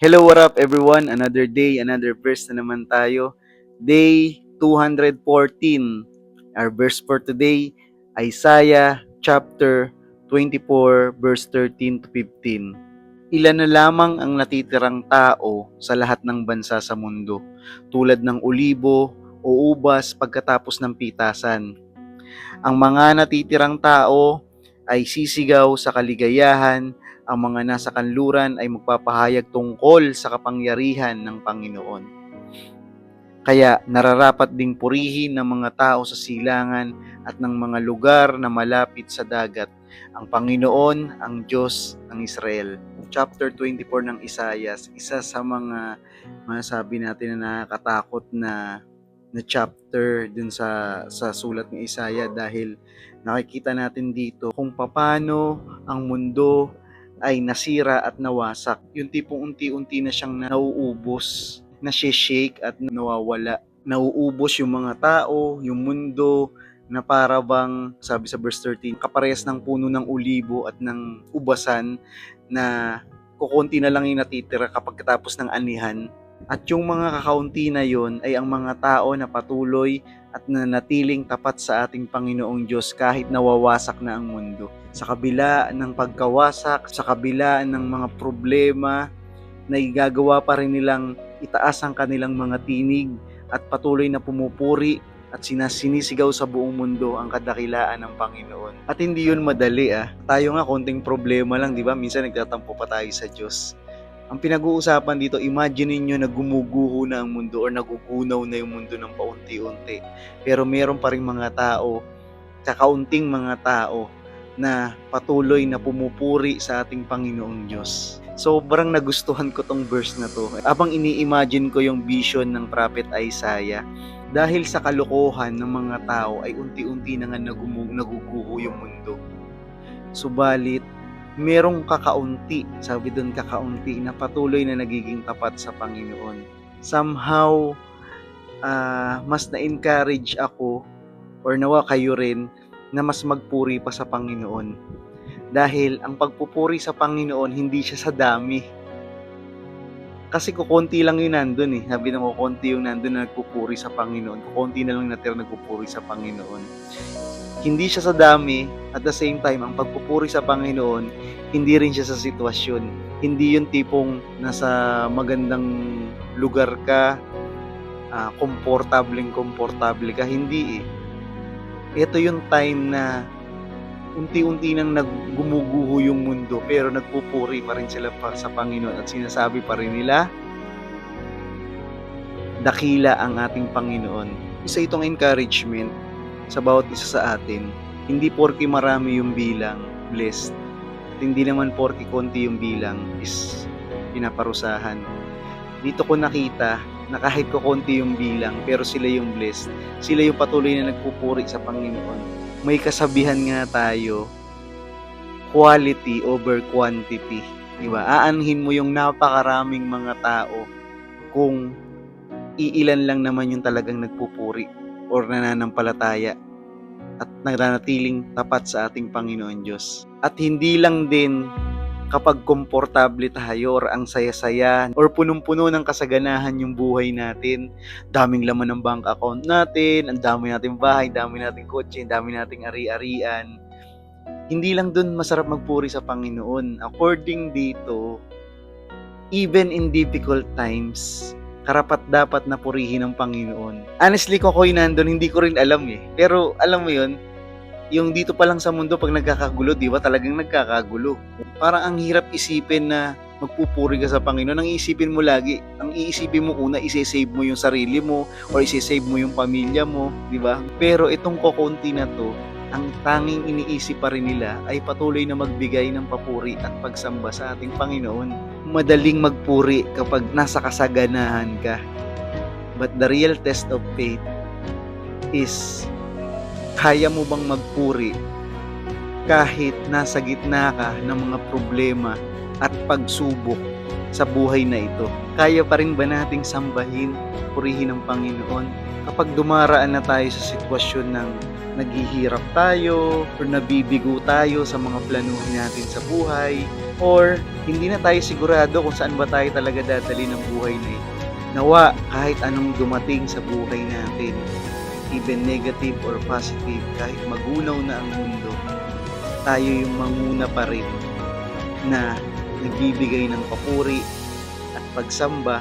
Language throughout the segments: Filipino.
Hello, what up everyone? Another day, another verse na naman tayo. Day 214. Our verse for today, Isaiah chapter 24 verse 13 to 15. Ilan na lamang ang natitirang tao sa lahat ng bansa sa mundo, tulad ng olibo o ubas pagkatapos ng pitasan. Ang mga natitirang tao ay sisigaw sa kaligayahan, ang mga nasa kanluran ay magpapahayag tungkol sa kapangyarihan ng Panginoon. Kaya nararapat ding purihin ng mga tao sa silangan at ng mga lugar na malapit sa dagat ang Panginoon, ang Diyos ng Israel. Chapter 24 ng Isaiah, isa sa mga masasabi natin na nakakatakot na chapter dun sa sulat ng Isaiah dahil nakikita natin dito kung paano ang mundo ay nasira at nawasak. Yung tipong unti-unti na siyang nauubos, nasi-shake at nawawala. Nauubos yung mga tao, yung mundo, na para bang, sabi sa verse 13, kaparehas ng puno ng olibo at ng ubasan na kukunti na lang yung natitira kapag katapos ng anihan. At yung mga kakaunti na yon ay ang mga tao na patuloy at nanatiling tapat sa ating Panginoong Diyos kahit nawawasak na ang mundo. Sa kabila ng pagkawasak, sa kabila ng mga problema, na igagawa pa rin nilang itaas ang kanilang mga tinig at patuloy na pumupuri at sinisigaw sa buong mundo ang kadakilaan ng Panginoon. At hindi yun madali Tayo nga konting problema lang, di ba? Minsan nagtatampo pa tayo sa Diyos. Ang pinag-uusapan dito, imagine niyo na gumuguho na ang mundo or nagugunaw na yung mundo ng paunti-unti. Pero meron pa ring mga tao, kakaunting mga tao na patuloy na pumupuri sa ating Panginoong Diyos. Sobrang nagustuhan ko tong verse na to. Habang ini-imagine ko yung vision ng Prophet Isaiah, dahil sa kalokohan ng mga tao ay unti-unti na nga naguguho yung mundo. Subalit, merong kakaunti, sabi doon kakaunti, na patuloy na nagiging tapat sa Panginoon. Somehow, mas na-encourage ako or nawa kayo rin na mas magpuri pa sa Panginoon. Dahil ang pagpupuri sa Panginoon, hindi siya sa dami. Kasi kukunti lang yun nandun Sabi na kukunti yung nandun na nagpupuri sa Panginoon. Kukunti na lang natira nagpupuri sa Panginoon. Hindi siya sa dami, at the same time, ang pagpupuri sa Panginoon, hindi rin siya sa sitwasyon. Hindi yung tipong nasa magandang lugar ka, komportable ka. Hindi Ito yung time na unti-unti nang gumuguho yung mundo, pero nagpupuri pa rin sila sa Panginoon at sinasabi pa rin nila, dakila ang ating Panginoon. Isa itong encouragement sa bawat isa sa atin. Hindi porke marami yung bilang, blessed. At hindi naman porke konti yung bilang, is pinaparusahan. Dito ko nakita na kahit konti yung bilang, pero sila yung blessed. Sila yung patuloy na nagpupuri sa Panginoon. May kasabihan nga tayo, quality over quantity. Diba? Aanhin mo yung napakaraming mga tao kung iilan lang naman yung talagang nagpupuri or nananampalataya at nananatiling tapat sa ating Panginoon Diyos. At hindi lang din kapag komportable tayo or ang saya-saya or punong-puno ng kasaganahan yung buhay natin, daming laman ng bank account natin, ang dami nating bahay, dami nating kotse, dami nating ari-arian. Hindi lang dun masarap magpuri sa Panginoon. According dito, even in difficult times, karapat-dapat na purihin ng Panginoon. Honestly, kung ako'y nandun, hindi ko rin alam Pero alam mo yun, yung dito pa lang sa mundo, pag nagkakagulo, di ba talagang nagkakagulo. Parang ang hirap isipin na magpupuri ka sa Panginoon. Ang iisipin mo lagi, ang iisipin mo una, isi-save mo yung sarili mo or isi-save mo yung pamilya mo, di ba? Pero itong kokonti na to, ang tanging iniisip pa rin nila ay patuloy na magbigay ng papuri at pagsamba sa ating Panginoon. Madaling magpuri kapag nasa kasaganahan ka. But the real test of faith is, kaya mo bang magpuri kahit nasa gitna ka ng mga problema at pagsubok sa buhay na ito? Kaya pa rin ba nating sambahin, purihin ng Panginoon kapag dumaraan na tayo sa sitwasyon ng naghihirap tayo or nabibigo tayo sa mga planuhan natin sa buhay? or hindi na tayo sigurado kung saan ba tayo talaga dadali ng buhay na ito. Nawa, kahit anong dumating sa buhay natin, even negative or positive, kahit magunaw na ang mundo, tayo yung manguna pa rin na nagbibigay ng papuri at pagsamba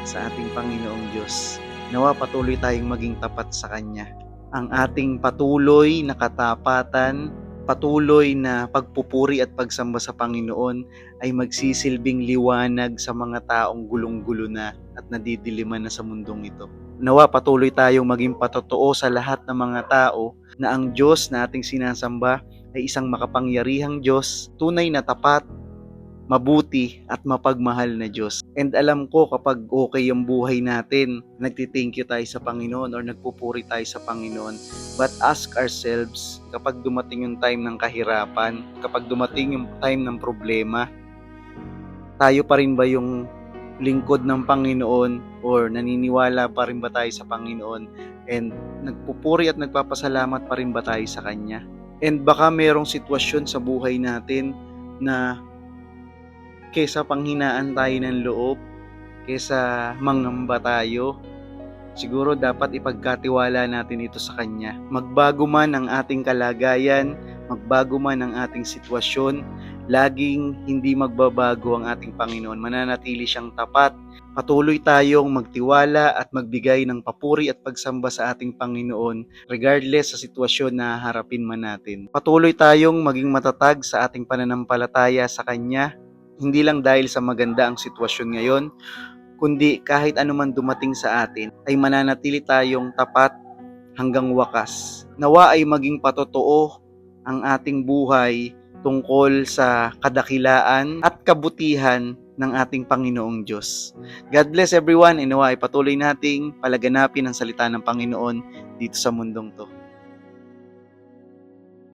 sa ating Panginoong Diyos. Nawa patuloy tayong maging tapat sa Kanya. Ang ating patuloy na katapatan, patuloy na pagpupuri at pagsamba sa Panginoon ay magsisilbing liwanag sa mga taong gulong-gulo na at nadidiliman na sa mundong ito. Nawa patuloy tayong maging patotoo sa lahat ng mga tao na ang Diyos na ating sinasamba ay isang makapangyarihang Diyos, tunay na tapat, mabuti at mapagmahal na Diyos. And alam ko kapag okay yung buhay natin, nagti-thank you tayo sa Panginoon or nagpupuri tayo sa Panginoon. But ask ourselves, kapag dumating yung time ng kahirapan, kapag dumating yung time ng problema, tayo pa rin ba yung lingkod ng Panginoon or naniniwala pa rin ba tayo sa Panginoon and nagpupuri at nagpapasalamat pa rin ba tayo sa Kanya? And baka merong sitwasyon sa buhay natin na kesa panghinaan tayo ng loob, kesa mangamba tayo, siguro dapat ipagkatiwala natin ito sa Kanya. Magbago man ang ating kalagayan, magbago man ang ating sitwasyon, laging hindi magbabago ang ating Panginoon. Mananatili siyang tapat. Patuloy tayong magtiwala at magbigay ng papuri at pagsamba sa ating Panginoon regardless sa sitwasyon na harapin man natin. Patuloy tayong maging matatag sa ating pananampalataya sa Kanya, hindi lang dahil sa maganda ang sitwasyon ngayon, kundi kahit anuman dumating sa atin, ay mananatili tayong tapat hanggang wakas. Nawa ay maging patotoo ang ating buhay tungkol sa kadakilaan at kabutihan ng ating Panginoong Diyos. God bless everyone, and nawa ay patuloy nating palaganapin ang salita ng Panginoon dito sa mundong to.